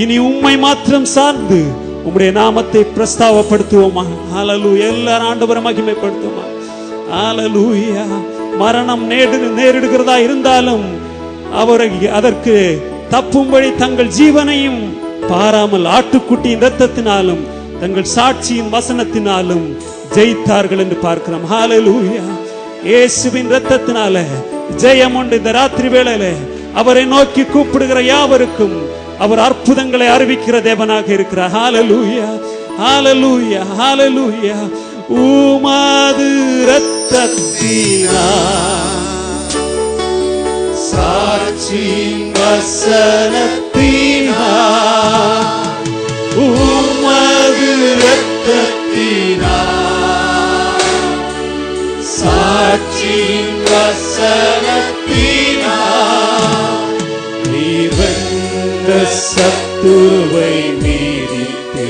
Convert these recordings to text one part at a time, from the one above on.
இனி உம்மை மாத்திரம் சார்ந்து உம்முடைய நாமத்தை பிரஸ்தாவப்படுத்துவோமா. ஹல்லேலூயா. எல்லாரும் ஆண்டவரை மகிமைப்படுத்துவோமா. ஹல்லேலூயா. மரணம் நேரிடுகிறதா இருந்தாலும் அவரை அதற்கு தப்பும்படி தங்கள் ஜீவனையும் பாராமல் ஆட்டுக்குட்டியின் இரத்தத்தினாலும் தங்கள் சாட்சியின் வசனத்தினாலும் ஜெயித்தார்கள் என்று பார்க்கிறோம். ஹல்லேலூயா. இயேசுவின் இரத்தத்தினால ஜெயம் உண்டு. இந்த ராத்திரி வேளையில அவரை நோக்கி கூப்பிடுகிற யாவருக்கும் அவர் அற்புதங்களை அறிவிக்கிற தேவனாக இருக்கிறார். ஹல்லேலூயா. ஹல்லேலூயா. ஹல்லேலூயா. உமது இரத்தத்தினால் சாட்சியின் வசனத்தினால் உமது இரத்தத்தினால் சாட்சியின் வசனத்தினால் நீர் வென்ற சத்துருவை மீறித்து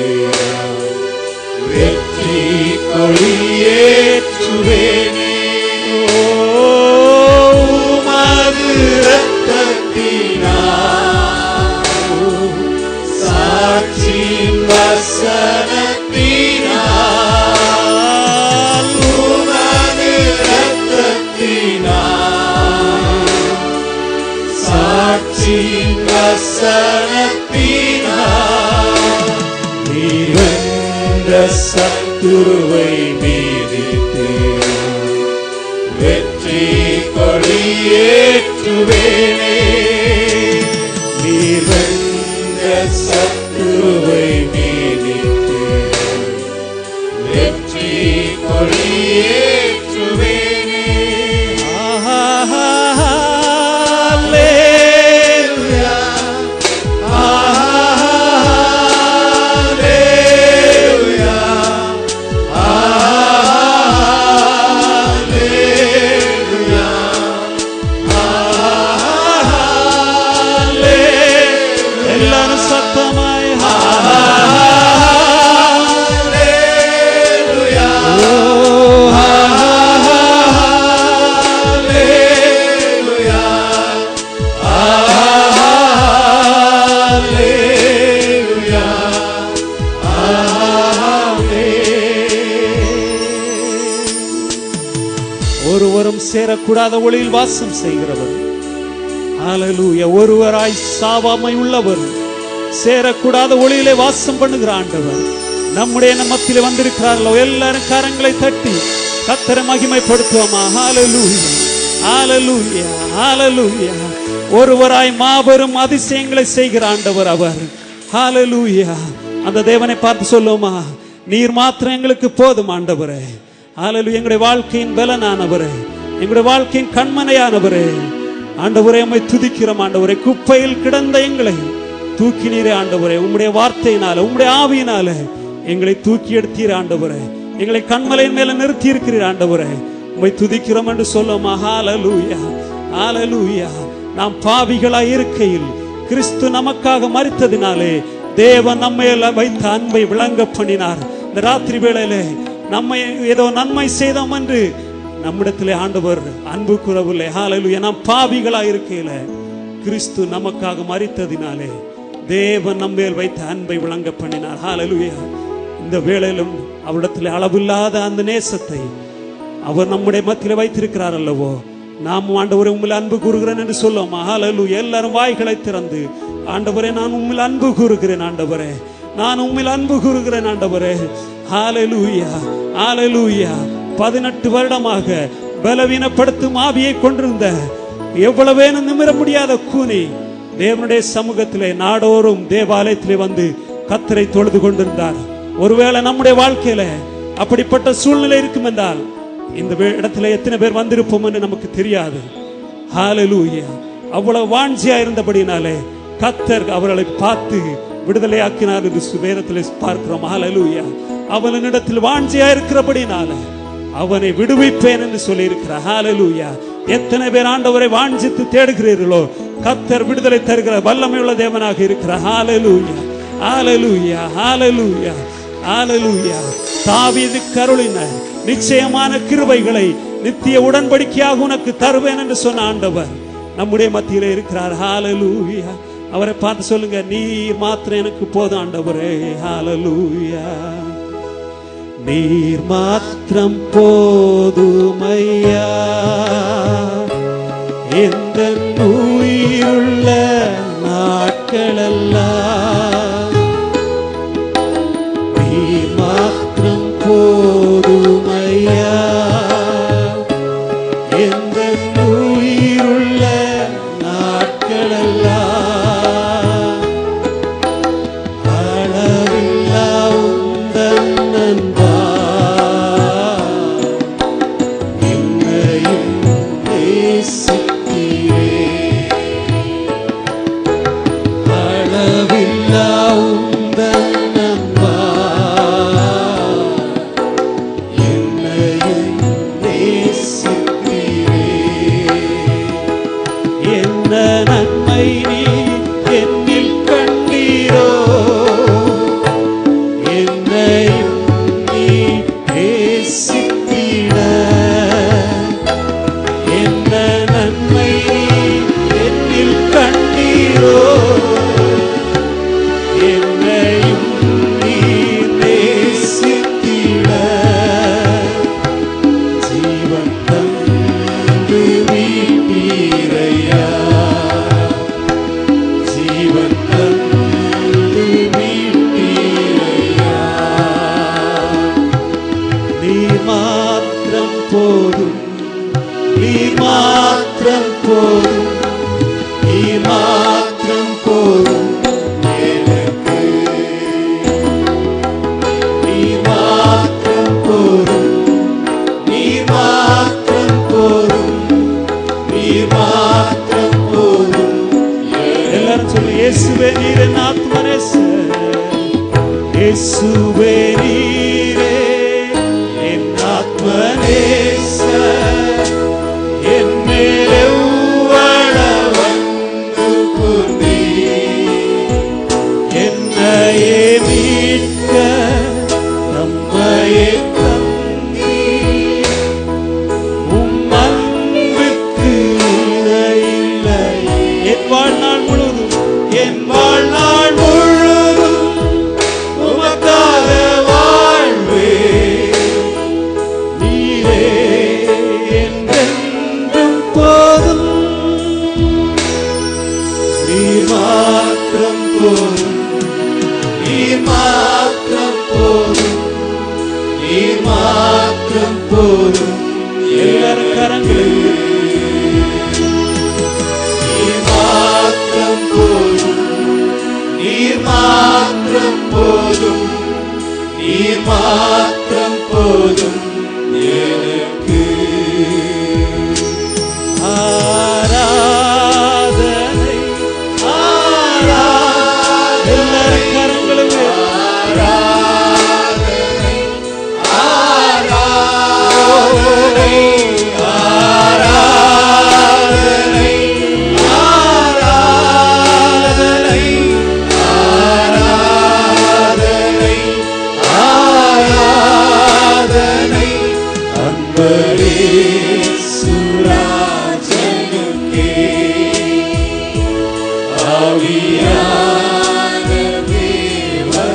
வெற்றி கொடியேற்றுவேனே. உமது இரத்தத்தினால் சாட்சியின் வசனத்தினால் உமது இரத்தத்தினால் சாட்சியின் வசனத்தினால் நீர் வென்ற சத்துருவை மீறித்து வெற்றி கொடியேற்றுவேனே. நீர் வென்ற சத்துருவை மீறித்து வெற்றி கொடியேற்றுவேனே. ஒருவரும் சேரக்கூடாத ஒளியில் வாசம் செய்கிறவர். ஹல்லேலூயா. ஒருவராய் சாவாமை உள்ளவர், சேரக்கூடாத ஒளியிலே வாசம் பண்ணுகிற ஆண்டவர் நம்முடைய மத்தியிலே வந்திருக்கிறார்களோ. எல்லாரும் கரங்களை தட்டி கர்த்தரை மகிமைப்படுத்துவோமா. ஹல்லேலூயா. ஹல்லேலூயா. ஹல்லேலூயா. ஒருவராய் மாபெரும் அதிசயங்களை செய்கிற ஆண்டவர் அவர். ஹல்லேலூயா. அந்த தேவனை பார்த்து சொல்லுவோமா, நீர் மாத்திரம் எங்களுக்கு போதும் ஆண்டவரே. ஹல்லேலூயா. எங்களுடைய வாழ்க்கையின் பலனானவரே, எங்களுடைய வாழ்க்கையின் கண்மனையானவரே, ஆண்டவரே உம்மை துதிக்கிறோம். ஆண்டவரே, குப்பையில் கிடந்த எங்களை தூக்கி நீரே ஆண்டவரே. உம்முடைய வார்த்தையினால உம்முடைய ஆவியினால எங்களை தூக்கி எடுத்தீர் ஆண்டவரே. எங்களை கண்மலையின் மேல நிறுத்தி இருக்கிறீர் ஆண்டவரே. உம்மை துதிக்கிறோம் என்று சொல்லுமா. ஹல்லேலூயா. ஹல்லேலூயா. நாம் பாவிகளாய் இருக்கையில் கிறிஸ்து நமக்காக மரித்ததினாலே தேவன் நம்மையில வைத்த அன்பை விளங்க பண்ணினார். இந்த ராத்திரி வேளையிலே நம்மை ஏதோ நன்மை செய்தோம் என்று நம்மிடத்திலே ஆண்டவர் அன்பு கூறவில்லை. ஹல்லேலூயா. நாம் பாவிகளாய் இருக்கையில கிறிஸ்து நமக்காக மரித்ததினாலே தேவன் நம்மேல் வைத்த அன்பை விளங்க பண்ணினார். ஹல்லேலூயா. இந்த வேளையிலும் அவரிடத்திலே அளவில்லாத அந்த நேசத்தை அவர் நம்முடைய மத்தியிலே வைத்திருக்கிறார் அல்லவோ. நாம் ஆண்டவரே உம்மில் அன்பு கூறுகிறேன் என்று சொல்லுவோமா. ஹல்லேலூயா. எல்லாரும் வாய்களை திறந்து ஆண்டவரே நான் உம்மில் அன்பு கூறுகிறேன் ஆண்டவரே, நான் உம்மில் அன்பு கூறுகிறேன் ஆண்டவரே. ஹல்லேலூயா. ஹல்லேலூயா. 18 வருடமாக பலவீனப்படுத்தும் ஆவியை கொண்டிருந்த எவ்வளவேனும் நிமிர முடியாத கூனி தேவனுடைய சமூகத்திலே நாடோறும் தேவாலயத்திலே வந்து கர்த்தரை தொழுது கொண்டிருந்தார். ஒருவேளை நம்முடைய வாழ்க்கையில அப்படிப்பட்ட சூழ்நிலை இருக்கும் என்றால் இந்த இடத்துல எத்தனை பேர் வந்திருப்போம் என்று நமக்கு தெரியாது. ஹல்லேலூயா. அவ்வளவு வாஞ்சியா இருந்தபடினாலே கர்த்தர் அவர்களை பார்த்து விடுதலையாக்கினார் என்று வேதத்திலே பார்க்கிறோம். ஹல்லேலூயா. அவனிடத்தில் வாஞ்சியா இருக்கிறபடினால அவனை விடுவிப்பேன் என்று சொல்லி இருக்கிறார். ஹல்லேலூயா. எத்தனை பேர் ஆண்டவரை வாஞ்சித்து தேடுகிறீர்களோ கர்த்தர் விடுதலை தருகிற வல்லமையுள்ள தேவனாக இருக்கிறார். ஹல்லேலூயா. ஹல்லேலூயா. ஹல்லேலூயா. ஹல்லேலூயா. தாவீதுக்கு அருளின நிச்சயமான கிருபைகளை நித்திய உடன்படிக்கையாக உனக்கு தருவேன் என்று சொன்ன ஆண்டவர் நம்முடைய மத்தியிலே இருக்கிறார். ஹல்லேலூயா. அவரை பார்த்து சொல்லுங்க, நீர் மாத்திரம் எனக்கு போதும் ஆண்டவரே. ஹல்லேலூயா. நீர் மாத்திரம் போதுமையா எந்த உயிருள்ள நாட்களெல்லாம். நீர் மாத்திரம் போதுமையா எந்த உயிருள்ள நாட்களெல்லாம். அளவில்லா உந்தன் அன்பா என்னையும் நேசித்தீரே. அளவில்லா உந்தன் அன்பா என்னையும் நேசித்தீரே. என்ன நன்மை நீ என்னில் கண்டீரோ, என்னையும் நீ நேசித்திட. என்ன நன்மை நீ என்னில் கண்டீரோ, என்னையும் நீ நேசித்திட. ஜீவன் தந்து மீட்டீரையா, ஜீவன் தந்து மீட்டீரையா. நீர் மாத்திரம் போதும், நீர் மாத்திரம் போதும், நீர் மாத்திரம் போதும் எனக்கு. நீர் மாத்திரம் போதும், நீர் மாத்திரம் போதும், நீர் மாத்திரம் போதும். எல்லாரும் சொல்லு, இயேசுவே நீர் என் ஆத்மநேசர். இயேசுவே நீரே என் ஆத்மநேசர். என் மேல் எவ்வளவு அன்பு கூர்ந்தீர். என்னையே மீட்க நம்மையே தந்தீர். உம் அன்புக்கு இணையில்லை. என் வாழ்நாள் முழுவதும், என் வாழ்நாள் முழுவதும் உமக்காக வாழ்வேன். நீரே என்றென்றும் போதும். நீர் மாத்திரம் போதும், நீர் மாத்திரம் போதும், நீர் மாத்திரம் போதும். எல்லாரும் கரங்கள். நீர் மாத்திரம் போதும், நீர் மாத்திரம் போதும், நீர் மாத்திரம் போதும் எனக்கு. ஆராதனை ஆராதனை. எல்லாரும் கரங்களை ஆராதனை ஆராதனை ஆராதனை ஆராதனை ஆராதனை ஆராதனை. அன்பரே சுராஜனுக்கே ஆவியான தேவனுக்கே.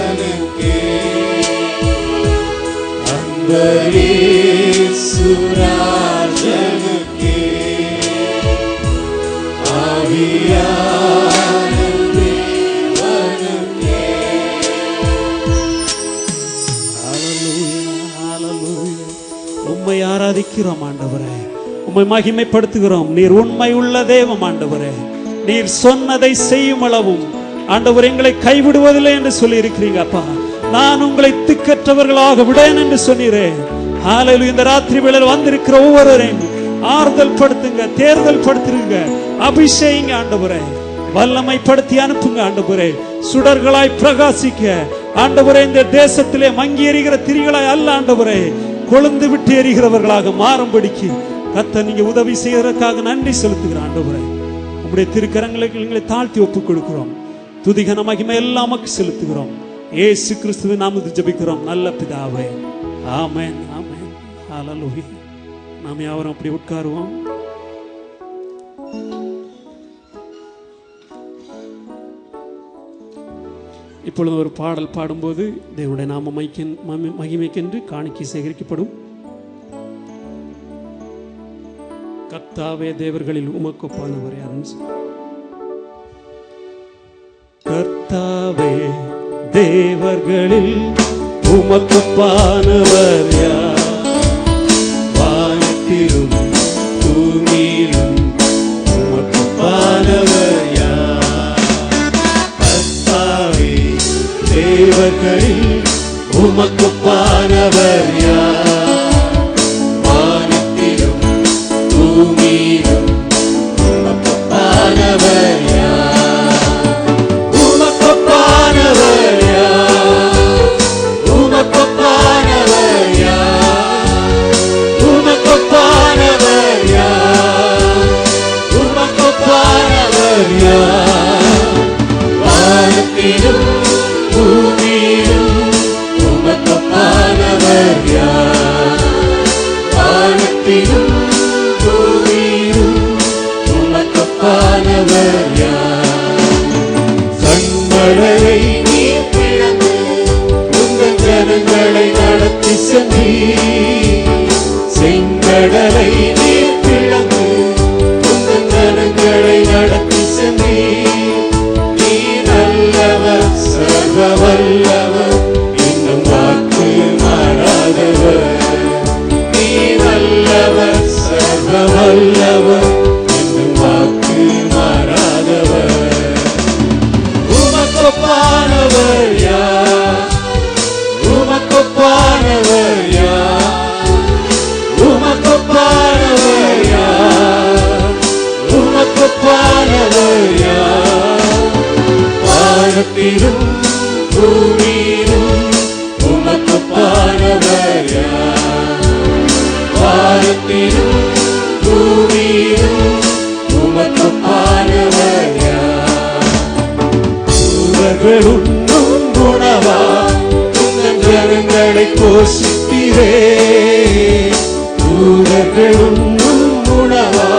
அன்பரே சுராஜனுக்கே ஆவியான தேவனுக்கே. ஹல்லேலூயா, ஹல்லேலூயா. உம்மை ஆராதிக்கிறோம் ஆண்டவரே, உம்மை மகிமைப்படுத்துகிறோம். நீர் உண்மை உள்ள தேவம் ஆண்டவரே. நீர் சொன்னதை செய்யும் அளவும் ஆண்டவர் எங்களை கைவிடுவதில்லை என்று சொல்லி இருக்கிறீங்க அப்பா. நான் உங்களை திக்கற்றவர்களாக விடேன் என்று சொன்னீரே. ஹல்லேலூயா. இந்த ராத்திரி வேளையில் வந்திருக்கிற ஒவ்வொருவரையும் ஆறுதல் படுத்துங்க, தேர்தல் படுத்துங்க, அபிஷேகிங்க ஆண்டவரே. வல்லமைப்படுத்தி அனுப்புங்க ஆண்டவரே. சுடர்களாய் பிரகாசிக்க ஆண்டவரே. இந்த தேசத்திலே மங்கி எறிகிற திரிகளாய் அல்ல ஆண்டவரே, கொழுந்து விட்டு எறிகிறவர்களாக மாறும்படிக்கு கர்த்தர் நீங்க உதவி செய்வதற்காக நன்றி செலுத்துகிறோம் ஆண்டவரே. உம்முடைய திருக்கரங்களுக்கு எங்களை தாழ்த்தி ஒப்புக் கொடுக்கிறோம். துதிகன மகிமை எல்லாம் உமக்கு செலுத்துகிறோம். இயேசு கிறிஸ்துவின் நாமத்தில் ஜெபிக்கிறோம் நல்ல பிதாவே. ஆமென், ஆமென். ஹல்லேலூயா. நாம் யாவரும் அப்படி உட்காருவோம். இப்பொழுது ஒரு பாடல் பாடும்போது தேவனுடைய நாம மகிமைக்கென்று காணிக்கை சேகரிக்கப்படும். கர்த்தாவே தேவர்களில் உமக்கொப்பானவர் யாருன்னு சொல்லு. கர்த்தாவே தேவர்களில் உமக்கொப்பானவர் யார்? வானத்திலும் பூமியிலும் உமக்கொப்பானவர் யார்? கர்த்தாவே தேவர்களில் உமக்கொப்பானவர் யார்? வானத்திலும் பூமியிலும் உமக்கொப்பானவர் யார்? உமக்கொப்பானவர் யார்? உமக்கொப்பானவர் யார்? உமக்கொப்பானவர் யார்? உமக்கொப்பானவர் யார்? வானத்திலும் பூமியிலும் உமக்கொப்பானவர் யார்? வானத்திலும் பூமியிலும் உமக்கொப்பானவர் யார்? கண்மலையை நீர் பிளந்து உங்கள் ஜனங்களை நடத்தி சென்றீர். செங்கடலை நீர் பிளந்து உங்கள் ஜனங்களை நடத்தி சென்றீர். நீ நல்லவர், சர்வ வல்லவர், இன்னும் வாக்கு மாறாதவர். நீ நல்லவர், சர்வ வல்லவர், இன்னும் வாக்கு மாறாதவர். உமக்கொப்பானவர் யார்? உமக்கொப்பானவர் யார்? உமக்கொப்பானவர் யார்? உமக்கொப்பானவர் யார்? வானத்திலும் பூமியிலும் உமக்கொப்பானவர் யார்? வானத்திலும் பூமியிலும் உமக்கொப்பானவர் யார்? தூதர்கள் உண்ணும் உணவா உங்கள் ஜனங்களை போஷித்தீரே. தூதர்கள் உண்ணும் உணவா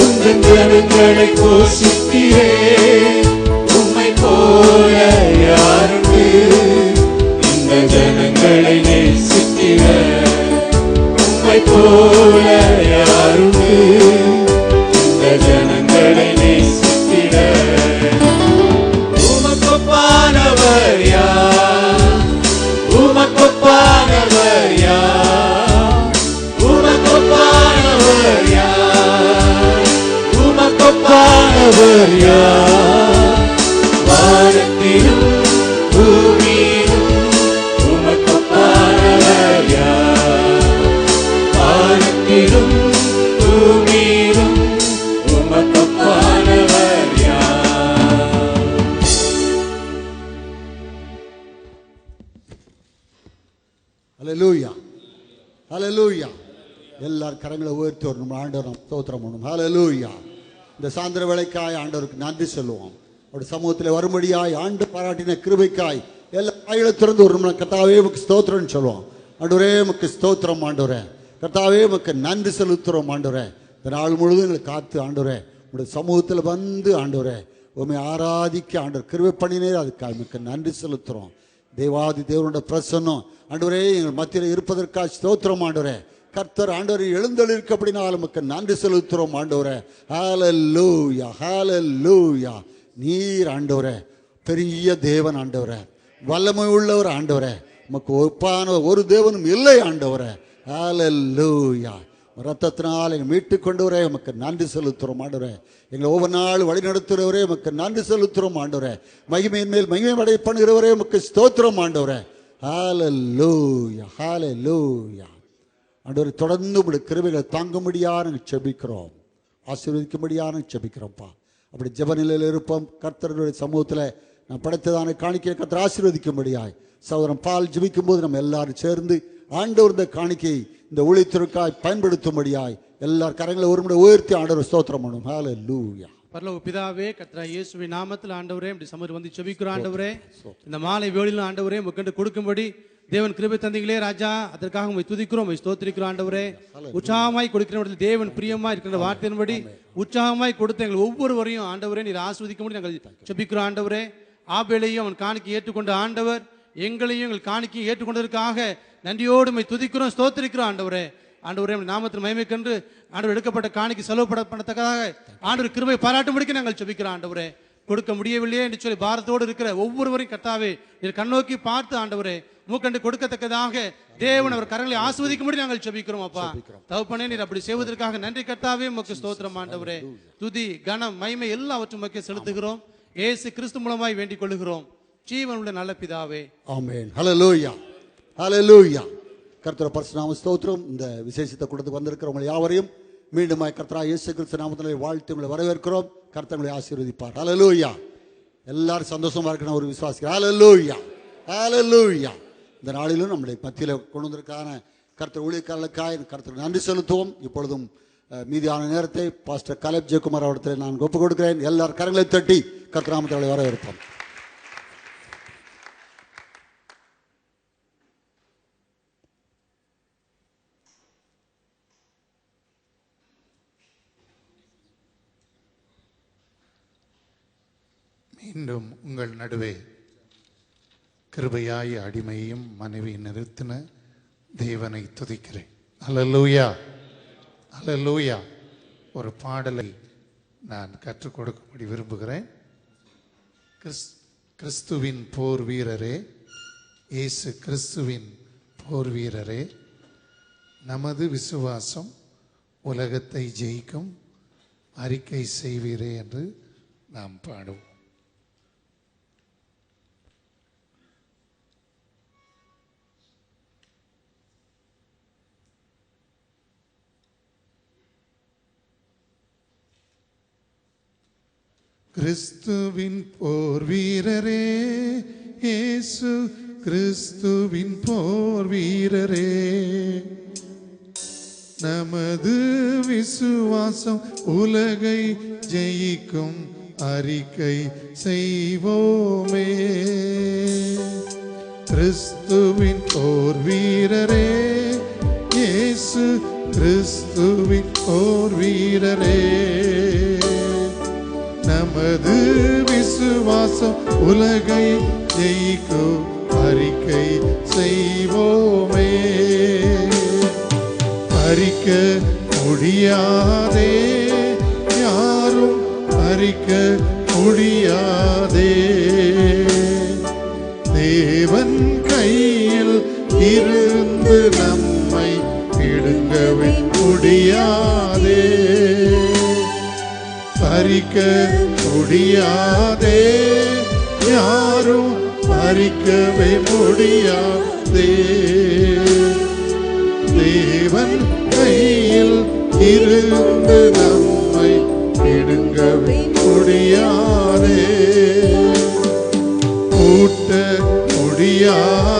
உங்கள் ஜனங்களை போஷித்தீரே. உம்மை போல யாருக்கு இந்த ஜனங்களை நேசித்திட? உம்மை போல யாருக்கு இந்த ஜனங்களை நேசித்திட? உமக்கொப்பானவர் யார்? உமக்கொப்பானவர் யார்? உமக்கொப்பானவர் யார்? உமக்கொப்பானவர் யார்? வானத்திலும் பூமியிலும் உமக்கொப்பானவர் யார்? வானத்திலும் பூமியிலும் உமக்கொப்பானவர் யார்? ஹல்லேலூயா, ஹல்லேலூயா. எல்லாரும் கரங்களை உயர்த்தி ஒரு நம்ம ஆண்டவர் நாம் ஸ்தோத்திரம் பண்ணணும். ஹல்லேலூயா. இந்த சாயந்தர வேளைக்காய் ஆண்டவருக்கு நன்றி சொல்லுவோம். அவருடைய சமூகத்தில் வரும்படியாய் ஆண்டு பாராட்டின கிருபைக்காய் எல்லா வாயில திறந்து ஒரு நம்ம கர்த்தாவே உமக்கு ஸ்தோத்திரம்னு சொல்லுவோம். ஆண்டவரே உமக்கு ஸ்தோத்திரம் ஆண்டவரே. கர்த்தாவே உமக்கு நன்றி செலுத்துகிறோம் ஆண்டவரே. இந்த நாள் முழுவதும் எங்களை காத்து ஆண்டவரே உங்களுடைய சமூகத்தில் வந்து ஆண்டவரே உண்மை ஆராதிக்க ஆண்டவர் கிருபை பண்ணினே அதுக்காக உமக்கு நன்றி செலுத்துகிறோம். தேவாதி தேவனுடைய பிரசன்னம் ஆண்டவரே எங்கள் மத்தியில் இருப்பதற்காக ஸ்தோத்திரம் ஆண்டவரே. கர்த்தர் ஆண்டவரை எழுந்தளிருக்க அப்படினால் நமக்கு நன்றி செலுத்துகிறோம் ஆண்டவரே. ஹல்லேலூயா, ஹல்லேலூயா. நீர் ஆண்டவரே பெரிய தேவன் ஆண்டவரே, வல்லமை உள்ளவர் ஆண்டவரே. நமக்கு ஒப்பான ஒரு தேவனும் இல்லை ஆண்டவரே. ஹல்லேலூயா. ரத்தத்தினால் எங்களை மீட்டு கொண்டவரே உமக்கு நன்றி செலுத்துகிறோம் ஆண்டவரே. எங்களை ஒவ்வொரு நாள் வழி நடத்துகிறவரே உமக்கு நன்றி செலுத்துகிறோம் ஆண்டவரே. மகிமையின் மேல் மகிமை அடைய பண்ணுகிறவரே உமக்கு ஸ்தோத்திரம் ஆண்டவரே. ஹல்லேலூயா, ஹல்லேலூயா. ஆண்டவரை தொடர்ந்து உங்களுடைய கிருபைகளை தாங்கும்படியாக செபிக்கிறோம், ஆசீர்வதிக்கும்படியாக செபிக்கிறோம்ப்பா. அப்படி ஜெப நிலையில் இருப்போம். கர்த்தருடைய சமூகத்தில் நான் படைத்ததான காணிக்கையை கர்த்தர் ஆசீர்வதிக்கும்படியாய் சகோதரன் பால் ஜெபிக்கும் போது நம்ம எல்லாரும் சேர்ந்து ஆண்டவர் இந்த காணிக்கை இந்த ஊழியத்திற்காய் பயன்படுத்தும்படியாய் எல்லார் கரங்களை ஒரு முறை உயர்த்தி ஆண்டவர் ஸ்தோத்திரம் பண்ணும். ஹல்லேலூயா. பரலோக பிதாவே, கர்த்தராகிய இயேசுவின் நாமத்தில் ஆண்டவரே இப்படி சமூகம் வந்து செபிக்கிறோம் ஆண்டவரே. இந்த மாலை வேளையிலும் ஆண்டவரே உமக்கு கொடுக்கும்படி தேவன் கிருபை தந்தீங்களே ராஜா, அதற்காக உம்மை துதிக்கிறோம், உம்மை ஸ்தோத்திரிக்கிறோம் ஆண்டவரே. உற்சாகமாய் கொடுக்கிற தேவன் பிரியமாய் இருக்கிற வார்த்தையின்படி உற்சாகமாய் கொடுத்த எங்கள் ஒவ்வொருவரையும் ஆண்டவரே நீர் ஆசீர்வதிக்கும்படி நாங்கள் செபிக்கிறோம் ஆண்டவரே. ஆபேலையும் அவன் காணிக்கை ஏற்றுக்கொண்ட ஆண்டவர் எங்களையும் எங்கள் காணிக்கையும் ஏற்றுக்கொண்டதற்காக நன்றியோடு உம்மை துதிக்கிறோம், ஸ்தோத்திரிக்கிறோம் ஆண்டவரே. ஆண்டவரே நாமத்தில் மகிமை கண்டு ஆண்டவர் எடுக்கப்பட்ட காணிக்கை செலவு பண்ணத்தக்கதாக ஆண்டவர் கிருபை பாராட்டும்படிக்கு நாங்கள் ஜெபிக்கிறோம் ஆண்டவரே. கொடுக்க முடியவில்லையே என்று சொல்லி பாரத்தோடு இருக்கிற ஒவ்வொருவரையும் கர்த்தாவே நீர் கண்ணோக்கி பார்த்து ஆண்டவரே மூக்கண்டு கொடுக்கத்தக்கதாக தேவன் அவர் கரங்களை ஆசீர்வதிக்கும்படி நாங்கள் ஜெபிக்கிறோம் அப்பா. தகப்பனே நீர் அப்படி செய்வதற்காக நன்றி கர்த்தாவே, உமக்கு ஸ்தோத்திரம் ஆண்டவரே. துதி கனம் மகிமை எல்லாவற்றும் உமக்கு செலுத்துகிறோம். இயேசு கிறிஸ்து மூலமாய் வேண்டிக் கொள்ளுகிறோம் ஜீவனுள்ள நல்ல பிதாவே, ஆமென். ஹல்லேலூயா, ஹல்லேலூயா. கர்த்தர் பரிசுநாம ஸ்தோத்திரம். இந்த விசேஷத்தை கொடுத்து வந்திருக்கிறவங்க யாவரையும் மீண்டும் கர்த்தராகிய இயேசு கிறிஸ்து நாமத்திலே வாழ்த்து உங்களை வரவேற்கிறோம். கர்த்தர்களை ஆசீர்வதிப்பார். ஹல்லேலூயா. எல்லாரும் சந்தோஷமா இருக்கணும் ஒரு விசுவாசிகள். ஹல்லேலூயா, ஹல்லேலூயா. இந்த நாளிலும் நம்முடைய மத்தியில் கொண்டு வந்திருக்கான கர்த்தர் ஊழியக்காரர்களுக்காக கர்த்தருக்கு நன்றி செலுத்துவோம். இப்பொழுதும் மீதியான நேரத்தை பாஸ்டர் கலேப் ஜெயக்குமார் அவர்களை நான் ஒப்புக் கொடுக்கிறேன். எல்லார் கரங்களை தட்டி கர்த்தர் நாமத்திலே வரவேற்போம். மீண்டும் உங்கள் நடுவே கிருபையாய் அடிமையும் மனைவி நிறுத்தின தேவனை துதிக்கிறேன். அல்லேலூயா, அல்லேலூயா. ஒரு பாடலை நான் கற்றுக் கொடுக்கும்படி விரும்புகிறேன். கிறிஸ்துவின் போர் வீரரே, இயேசு கிறிஸ்துவின் போர் வீரரே, நமது விசுவாசம் உலகத்தை ஜெயிக்கும் அறிக்கை செய்வீரே என்று நாம் பாடுவோம். கிறிஸ்துவின் போர் வீரரே, இயேசு கிறிஸ்துவின் போர் வீரரே, நமது விசுவாசம் உலகை ஜெயிக்கும் அறிக்கை செய்வோமே. கிறிஸ்துவின் போர் வீரரே, இயேசு கிறிஸ்துவின் போர் வீரரே, நமது விசுவாசம் உலகை ஜெயிக்கும் அறிக்கை செய்வோமே. அறிக்க முடியாதே, யாரும் அறிக்க முடியாதே, தேவன் கையில் இருந்து நம்மை பிடுங்கவே முடியாதே. பறிக்க முடியாதே, யாரும் பறிக்கவே முடியாதே, தேவன் கையில் இருந்து நம்மை பிடுங்கவே முடியாதே. கூட்ட முடியாதே,